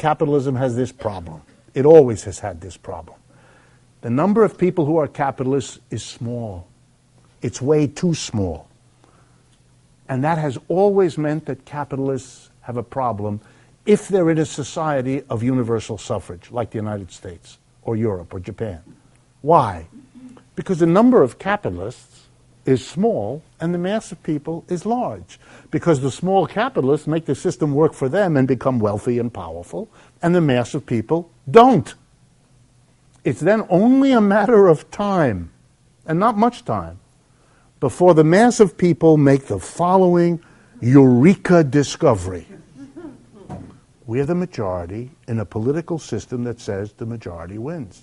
capitalism has this problem. It always has had this problem. The number of people who are capitalists is small. It's way too small. And that has always meant that capitalists have a problem if they're in a society of universal suffrage, like the United States or Europe or Japan. Why? Because the number of capitalists is small and the mass of people is large. Because the small capitalists make the system work for them and become wealthy and powerful, and the mass of people don't. It's then only a matter of time, and not much time, before the mass of people make the following eureka discovery. We're the majority in a political system that says the majority wins.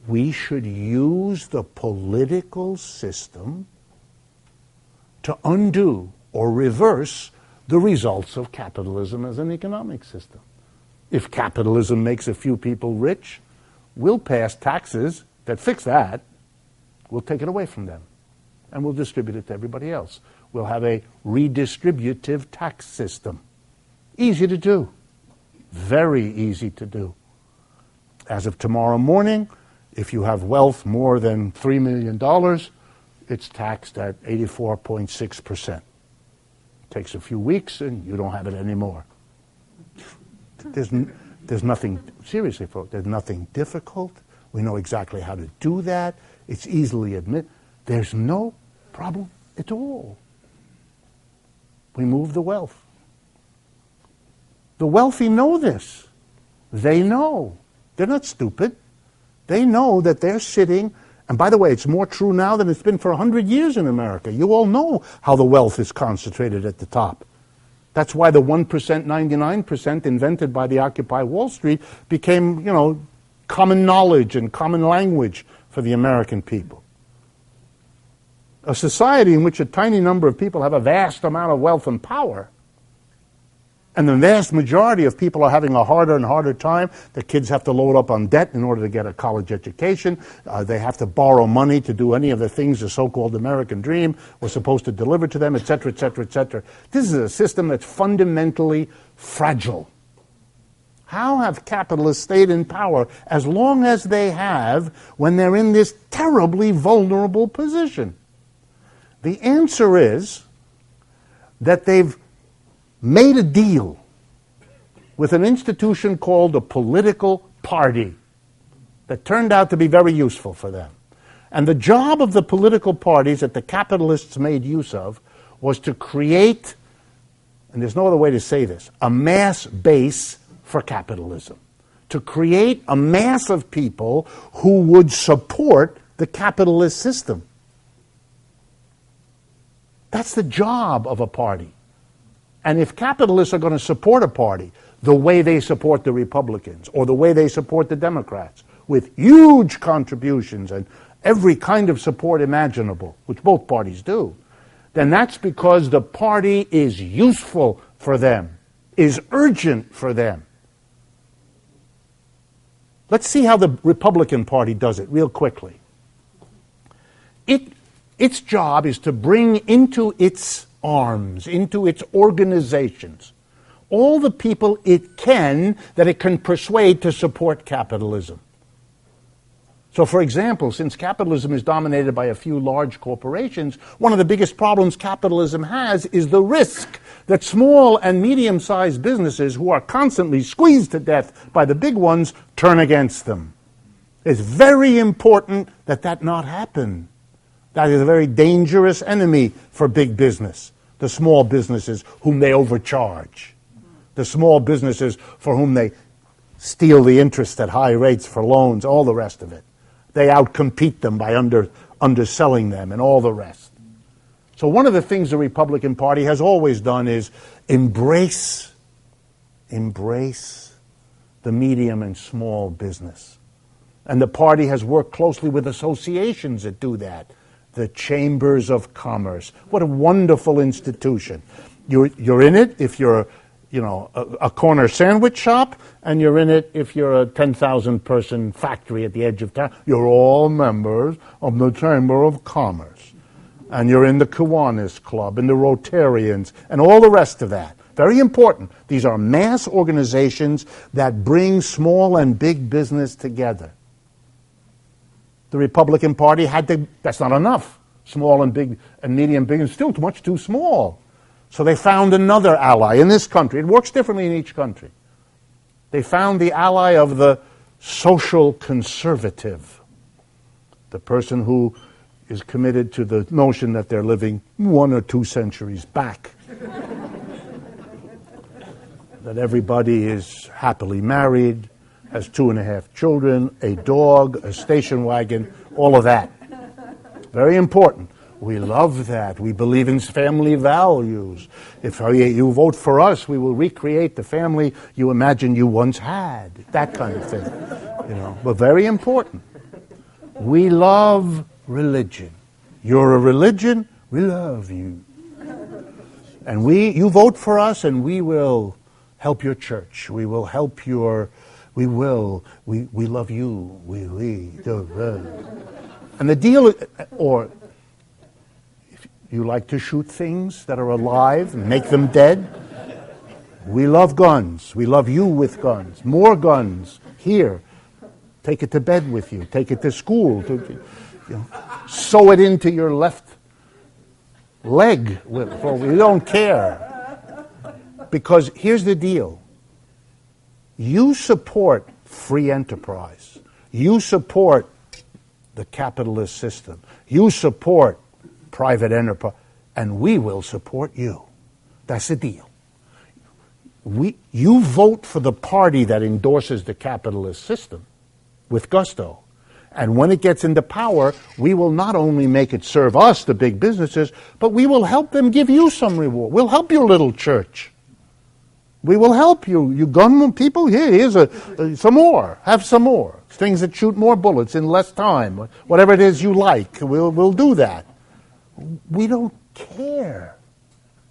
We should use the political system to undo or reverse the results of capitalism as an economic system. If capitalism makes a few people rich, we'll pass taxes that fix that. We'll take it away from them, and we'll distribute it to everybody else. We'll have a redistributive tax system. Easy to do. Very easy to do. As of tomorrow morning, if you have wealth more than $3 million, it's taxed at 84.6%. Takes a few weeks and you don't have it anymore. There's nothing, seriously folks, there's nothing difficult. We know exactly how to do that. It's easily admitted. There's no problem at all. We move the wealth. The wealthy know this. They know. They're not stupid. They know that they're sitting, and by the way, it's more true now than it's been for 100 years in America. You all know how the wealth is concentrated at the top. That's why the 1%, 99% invented by the Occupy Wall Street became, common knowledge and common language for the American people. A society in which a tiny number of people have a vast amount of wealth and power, and the vast majority of people are having a harder and harder time. The kids have to load up on debt in order to get a college education. They have to borrow money to do any of the things the so-called American dream was supposed to deliver to them, et cetera, et cetera, et cetera. This is a system that's fundamentally fragile. How have capitalists stayed in power as long as they have when they're in this terribly vulnerable position? The answer is that they've made a deal with an institution called a political party that turned out to be very useful for them. And the job of the political parties that the capitalists made use of was to create, and there's no other way to say this, a mass base for capitalism. To create a mass of people who would support the capitalist system. That's the job of a party. And if capitalists are going to support a party the way they support the Republicans or the way they support the Democrats, with huge contributions and every kind of support imaginable, which both parties do, then that's because the party is useful for them, is urgent for them. Let's see how the Republican Party does it real quickly. Its job is to bring into its arms, into its organizations, all the people it can that it can persuade to support capitalism. So, for example, since capitalism is dominated by a few large corporations, one of the biggest problems capitalism has is the risk that small and medium-sized businesses who are constantly squeezed to death by the big ones turn against them. It's very important that that not happen. That is a very dangerous enemy for big business. The small businesses whom they overcharge. The small businesses for whom they steal the interest at high rates for loans, all the rest of it. They outcompete them by underselling them and all the rest. So one of the things the Republican Party has always done is embrace the medium and small business. And the party has worked closely with associations that do that. The Chambers of Commerce. What a wonderful institution. You're in it if you're, a corner sandwich shop, and you're in it if you're a 10,000 person factory at the edge of town. You're all members of the Chamber of Commerce. And you're in the Kiwanis Club and the Rotarians and all the rest of that. Very important. These are mass organizations that bring small and big business together. The Republican Party had to, that's not enough. Small and big and medium big is still much too small. So they found another ally in this country. It works differently in each country. They found the ally of the social conservative, the person who is committed to the notion that they're living 1 or 2 centuries back. That everybody is happily married, has 2.5 children, a dog, a station wagon, all of that. Very important. We love that. We believe in family values. If you vote for us, we will recreate the family you imagine you once had. That kind of thing. But very important. We love religion. You're a religion, we love you. And you vote for us and we will help your church. We will help we love you. And the deal, or if you like to shoot things that are alive and make them dead, we love guns. We love you with guns. More guns. Here. Take it to bed with you. Take it to school. Sew it into your left leg. We don't care. Because here's the deal. You support free enterprise. You support the capitalist system. You support private enterprise. And we will support you. That's the deal. You vote for the party that endorses the capitalist system with gusto. And when it gets into power, we will not only make it serve us, the big businesses, but we will help them give you some reward. We'll help your little church. We will help you. You gun people, here's some more. Have some more. Things that shoot more bullets in less time. Whatever it is you like, we'll do that. We don't care.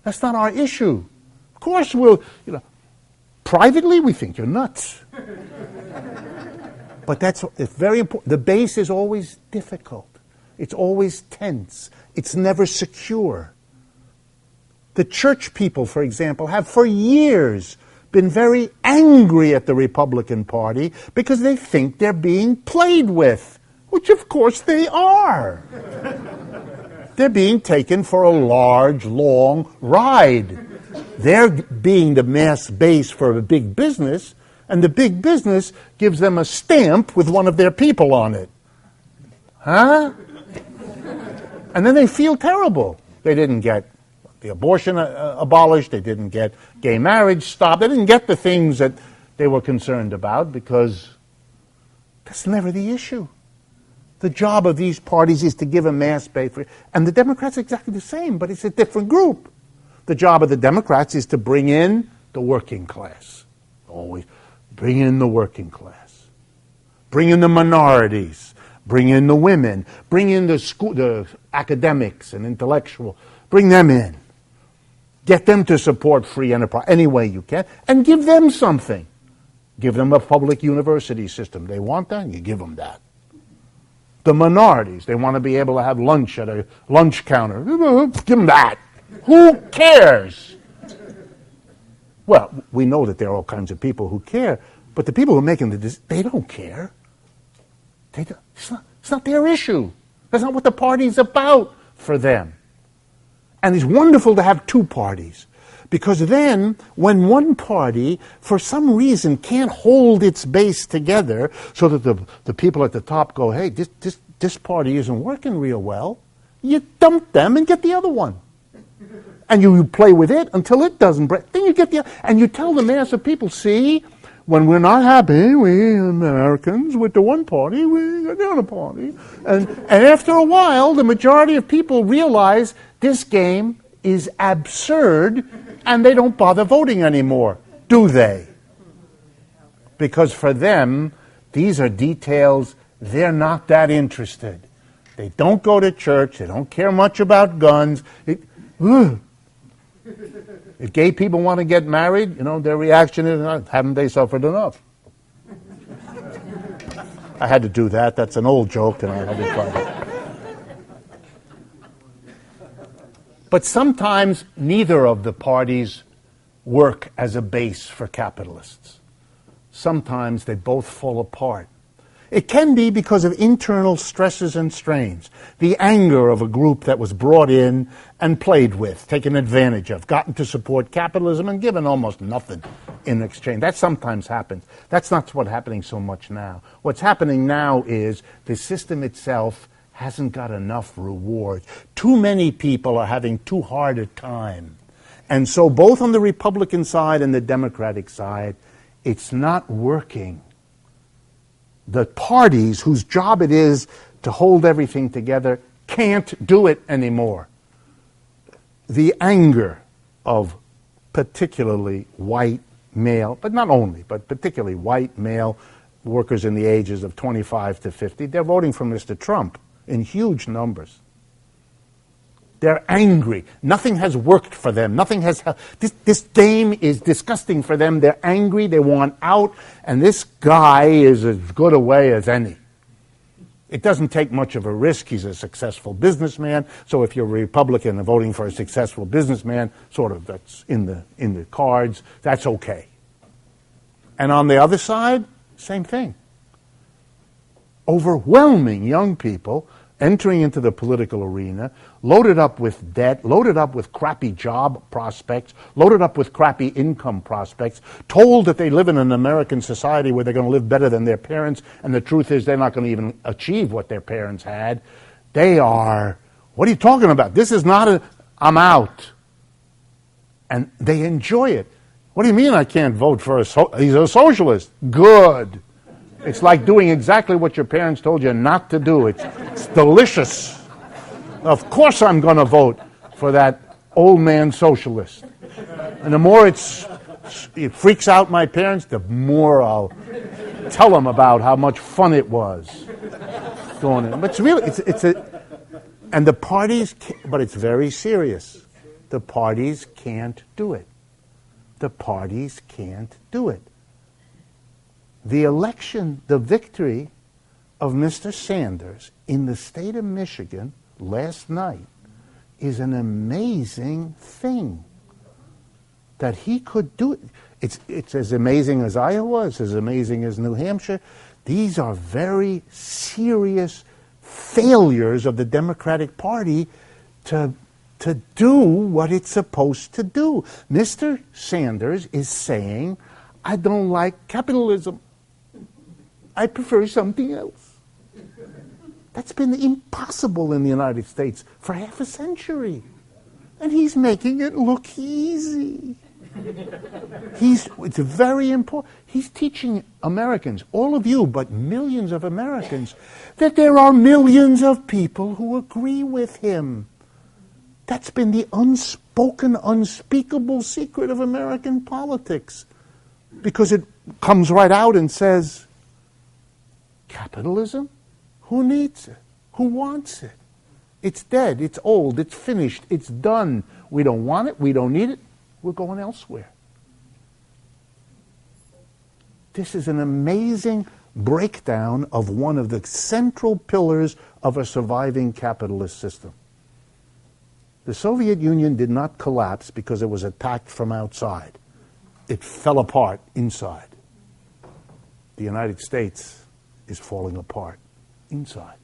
That's not our issue. Of course privately we think you're nuts. But it's very important. The base is always difficult. It's always tense. It's never secure. The church people, for example, have for years been very angry at the Republican Party because they think they're being played with, which of course they are. They're being taken for a large, long ride. They're being the mass base for a big business, and the big business gives them a stamp with one of their people on it. Huh? And then they feel terrible. They didn't get the abortion abolished. They didn't get gay marriage stopped. They didn't get the things that they were concerned about because that's never the issue. The job of these parties is to give a mass base. And the Democrats are exactly the same, but it's a different group. The job of the Democrats is to bring in the working class. Always bring in the working class. Bring in the minorities. Bring in the women. Bring in the academics and intellectual. Bring them in. Get them to support free enterprise any way you can. And give them something. Give them a public university system. They want that, you give them that. The minorities, they want to be able to have lunch at a lunch counter. Give them that. Who cares? Well, we know that there are all kinds of people who care, but the people who are making the decision, they don't care. It's not their issue. That's not what the party's about for them. And it's wonderful to have two parties. Because then, when one party, for some reason, can't hold its base together so that the people at the top go, hey, this party isn't working real well, you dump them and get the other one. And you play with it until it doesn't break. Then you get and you tell the mass of people, see, when we're not happy, we Americans, with the one party, we got the other party. And after a while, the majority of people realize this game is absurd, and they don't bother voting anymore, do they? Because for them, these are details, they're not that interested. They don't go to church, they don't care much about guns. If gay people want to get married, their reaction is, haven't they suffered enough? I had to do that. That's an old joke, and I had to try that. But sometimes neither of the parties work as a base for capitalists. Sometimes they both fall apart. It can be because of internal stresses and strains, the anger of a group that was brought in and played with, taken advantage of, gotten to support capitalism and given almost nothing in exchange. That sometimes happens. That's not what's happening so much now. What's happening now is the system itself hasn't got enough reward. Too many people are having too hard a time. And so both on the Republican side and the Democratic side, it's not working. The parties whose job it is to hold everything together can't do it anymore. The anger of particularly white male, but not only, but particularly white male workers in the ages of 25 to 50, they're voting for Mr. Trump in huge numbers. They're angry. Nothing has worked for them. Nothing has helped. This game is disgusting for them. They're angry. They want out. And this guy is as good a way as any. It doesn't take much of a risk. He's a successful businessman. So if you're a Republican and voting for a successful businessman, sort of that's in the cards, that's okay. And on the other side, same thing. Overwhelming young people entering into the political arena, loaded up with debt, loaded up with crappy job prospects, loaded up with crappy income prospects, told that they live in an American society where they're going to live better than their parents, and the truth is they're not going to even achieve what their parents had. They are, what are you talking about? This is not I'm out. And they enjoy it. What do you mean I can't vote for he's a socialist? Good. It's like doing exactly what your parents told you not to do. It's delicious. Of course I'm going to vote for that old man socialist. And the more it freaks out my parents, the more I'll tell them about how much fun it was going in. But it's really, and the parties, but it's very serious. The parties can't do it. The parties can't do it. The election, the victory of Mr. Sanders in the state of Michigan last night is an amazing thing. That he could do it. It's as amazing as Iowa, it's as amazing as New Hampshire. These are very serious failures of the Democratic Party to do what it's supposed to do. Mr. Sanders is saying, I don't like capitalism. I prefer something else. That's been impossible in the United States for half a century. And he's making it look easy. It's very important. He's teaching Americans, all of you, but millions of Americans, that there are millions of people who agree with him. That's been the unspoken, unspeakable secret of American politics. Because it comes right out and says, capitalism? Who needs it? Who wants it? It's dead, it's old, it's finished, it's done. We don't want it, we don't need it, we're going elsewhere. This is an amazing breakdown of one of the central pillars of a surviving capitalist system. The Soviet Union did not collapse because it was attacked from outside. It fell apart inside. The United States is falling apart inside.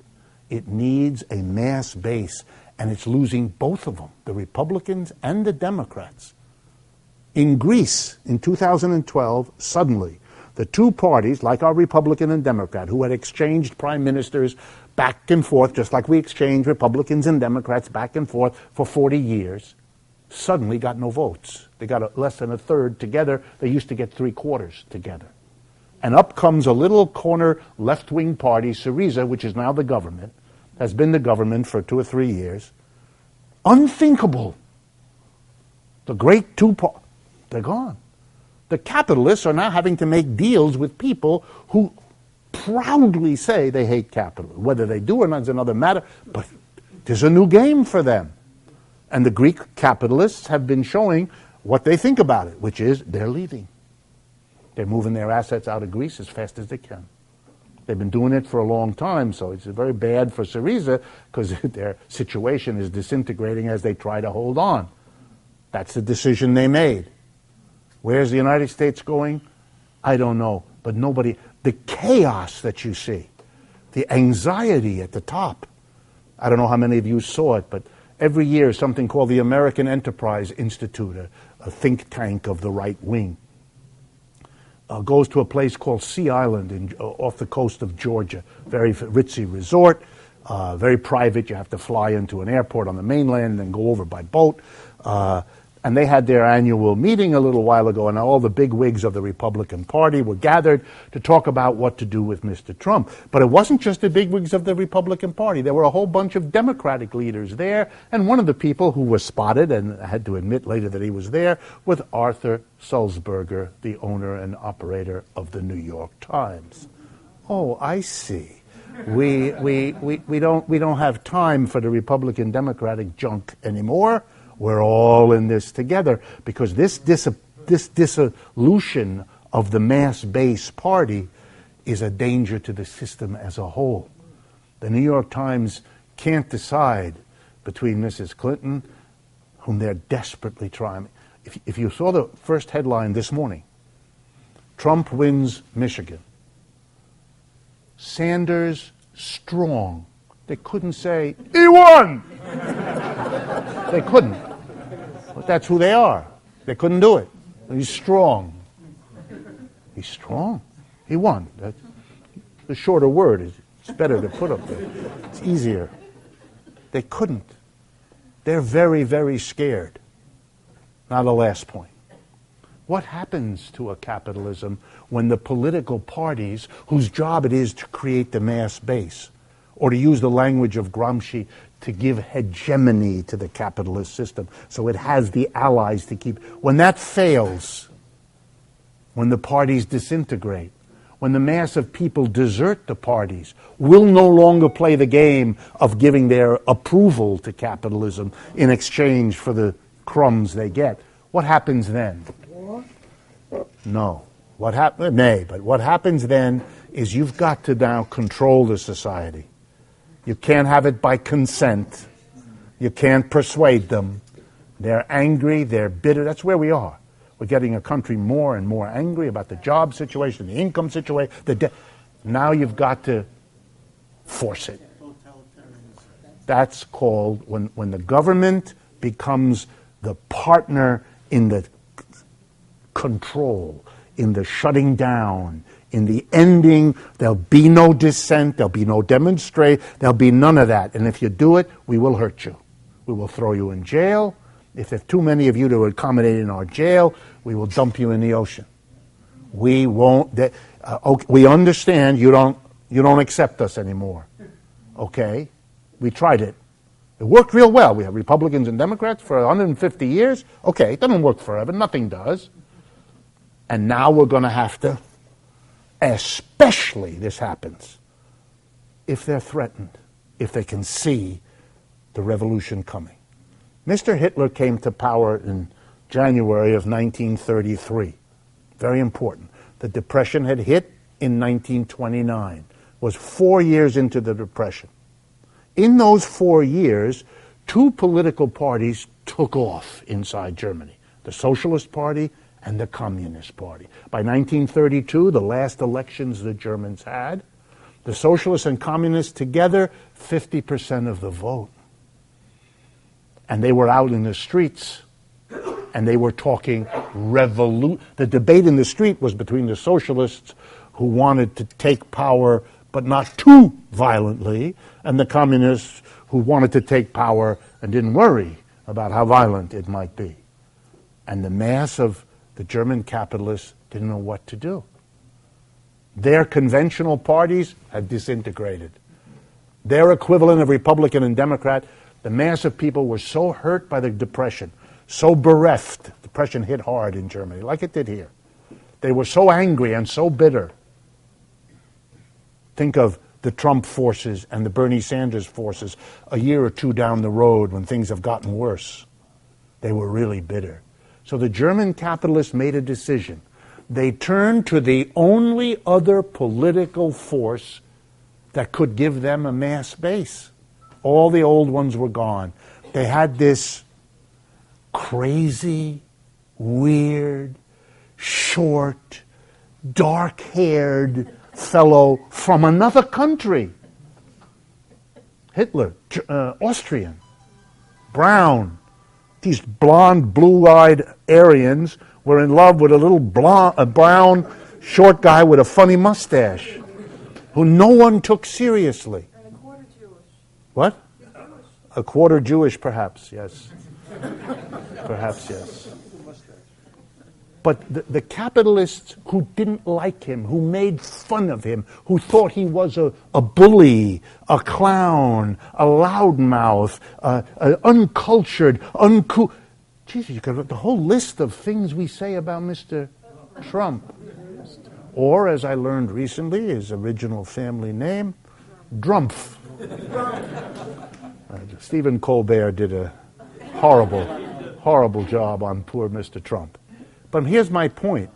It needs a mass base, and it's losing both of them, the Republicans and the Democrats. In Greece, in 2012, suddenly, the two parties, like our Republican and Democrat, who had exchanged prime ministers back and forth, just like we exchanged Republicans and Democrats back and forth for 40 years, suddenly got no votes. They got less than a third together. They used to get 3/4 together. And up comes a little corner left-wing party, Syriza, which is now the government, has been the government for 2 or 3 years. Unthinkable. The great they're gone. The capitalists are now having to make deals with people who proudly say they hate capitalism. Whether they do or not is another matter, but there's a new game for them. And the Greek capitalists have been showing what they think about it, which is they're leaving. They're moving their assets out of Greece as fast as they can. They've been doing it for a long time, so it's very bad for Syriza because their situation is disintegrating as they try to hold on. That's the decision they made. Where's the United States going? I don't know. But nobody, the chaos that you see, the anxiety at the top. I don't know how many of you saw it, but every year something called the American Enterprise Institute, a think tank of the right wing, goes to a place called Sea Island off the coast of Georgia. Very ritzy resort, very private. You have to fly into an airport on the mainland and then go over by boat. And they had their annual meeting a little while ago, and all the big wigs of the Republican Party were gathered to talk about what to do with Mr. Trump. But it wasn't just the big wigs of the Republican Party. There were a whole bunch of Democratic leaders there, and one of the people who was spotted, and I had to admit later that he was there, was Arthur Sulzberger, the owner and operator of the New York Times. Oh, I see. We don't have time for the Republican Democratic junk anymore. We're all in this together, because this dissolution of the mass base party is a danger to the system as a whole. The New York Times can't decide between Mrs. Clinton, whom they're desperately trying. If you saw the first headline this morning, Trump wins Michigan. Sanders strong. They couldn't say, he won! They couldn't. But that's who they are. They couldn't do it. He's strong. He's strong. He won. That's the shorter word. It's better to put up there. It's easier. They couldn't. They're very, very scared. Now the last point. What happens to a capitalism when the political parties, whose job it is to create the mass base, or to use the language of Gramsci, to give hegemony to the capitalist system, so it has the allies to keep. When that fails, when the parties disintegrate, when the mass of people desert the parties, will no longer play the game of giving their approval to capitalism in exchange for the crumbs they get, what happens then? No. What happens then is you've got to now control the society. You can't have it by consent. You can't persuade them. They're angry, they're bitter. That's where we are. We're getting a country more and more angry about the job situation, the income situation. Now you've got to force it. That's called when the government becomes the partner in the control, in the shutting down, in the ending. There'll be no dissent, there'll be no demonstrate, there'll be none of that. And if you do it, we will hurt you. We will throw you in jail. If there's too many of you to accommodate in our jail, we will dump you in the ocean. We won't. We understand you don't accept us anymore. Okay? We tried it. It worked real well. We have Republicans and Democrats for 150 years. Okay, it doesn't work forever. Nothing does. And now we're going to have to, especially this happens, if they're threatened, if they can see the revolution coming. Mr. Hitler came to power in January of 1933. Very important. The Depression had hit in 1929. Was 4 years into the Depression. In those 4 years, two political parties took off inside Germany. The Socialist Party and the Communist Party. By 1932, the last elections the Germans had, the Socialists and Communists together, 50% of the vote. And they were out in the streets, and they were talking The debate in the street was between the Socialists, who wanted to take power, but not too violently, and the Communists, who wanted to take power and didn't worry about how violent it might be. And the mass of the German capitalists didn't know what to do. Their conventional parties had disintegrated. Their equivalent of Republican and Democrat, the mass of people were so hurt by the Depression, so bereft. Depression hit hard in Germany, like it did here. They were so angry and so bitter. Think of the Trump forces and the Bernie Sanders forces a year or two down the road when things have gotten worse. They were really bitter. So the German capitalists made a decision. They turned to the only other political force that could give them a mass base. All the old ones were gone. They had this crazy, weird, short, dark-haired fellow from another country. Hitler, Austrian, brown. These blonde, blue-eyed Aryans were in love with a little brown, short guy with a funny mustache, who no one took seriously. And a quarter Jewish. What? A quarter Jewish, perhaps, yes. Perhaps, yes. But the capitalists who didn't like him, who made fun of him, who thought he was a bully, a clown, a loudmouth, uncultured, uncouth. Jesus, you could the whole list of things we say about Mr. Trump. Or, as I learned recently, his original family name, Drumpf. Stephen Colbert did a horrible job on poor Mr. Trump. But here's my point.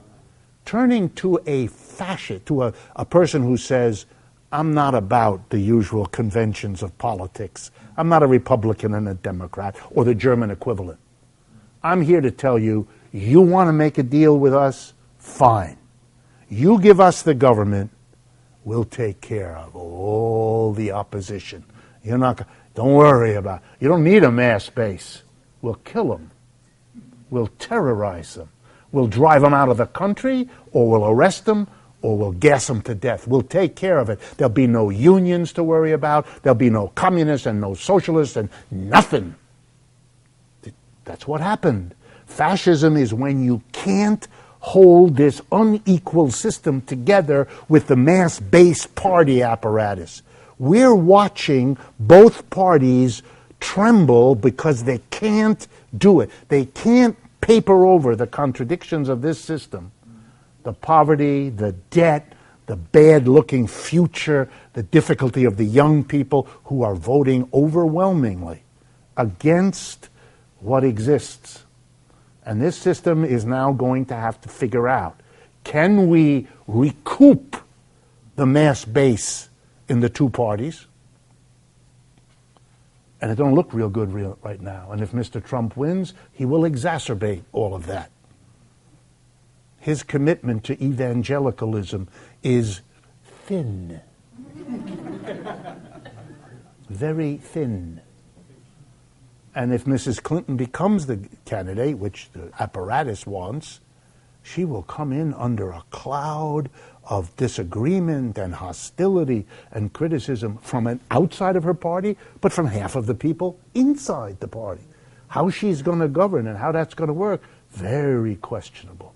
Turning to a fascist, to a person who says, I'm not about the usual conventions of politics. I'm not a Republican and a Democrat, or the German equivalent. I'm here to tell you, you want to make a deal with us? Fine. You give us the government, we'll take care of all the opposition. Don't worry about it. You don't need a mass base. We'll kill them. We'll terrorize them. We'll drive them out of the country, or we'll arrest them, or we'll gas them to death. We'll take care of it. There'll be no unions to worry about. There'll be no communists and no socialists and nothing. That's what happened. Fascism is when you can't hold this unequal system together with the mass-based party apparatus. We're watching both parties tremble because they can't do it. They can't paper over the contradictions of this system. The poverty, the debt, the bad-looking future, the difficulty of the young people who are voting overwhelmingly against what exists. And this system is now going to have to figure out, can we recoup the mass base in the two parties? And it don't look real good right now. And if Mr. Trump wins, he will exacerbate all of that. His commitment to evangelicalism is thin. Very thin. And if Mrs. Clinton becomes the candidate, which the apparatus wants, she will come in under a cloud of disagreement and hostility and criticism from an outside of her party, but from half of the people inside the party. How she's going to govern and how that's going to work, very questionable.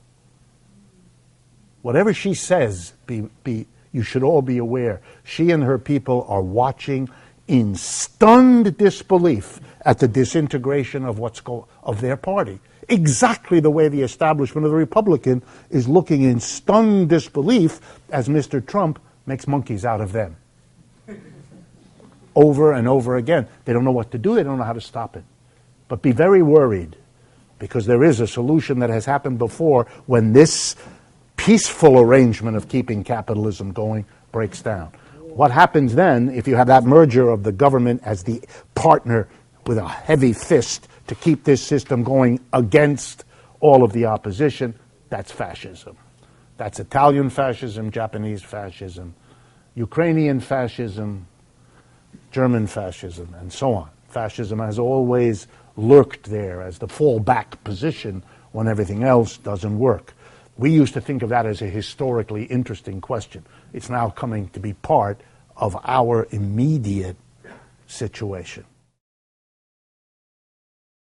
Whatever she says, you should all be aware, she and her people are watching in stunned disbelief at the disintegration of of their party. Exactly the way the establishment of the Republican is looking in stunned disbelief as Mr. Trump makes monkeys out of them. Over and over again. They don't know what to do. They don't know how to stop it. But be very worried, because there is a solution that has happened before when this peaceful arrangement of keeping capitalism going breaks down. What happens then, if you have that merger of the government as the partner with a heavy fist to keep this system going against all of the opposition, that's fascism. That's Italian fascism, Japanese fascism, Ukrainian fascism, German fascism, and so on. Fascism has always lurked there as the fallback position when everything else doesn't work. We used to think of that as a historically interesting question. It's now coming to be part of our immediate situation.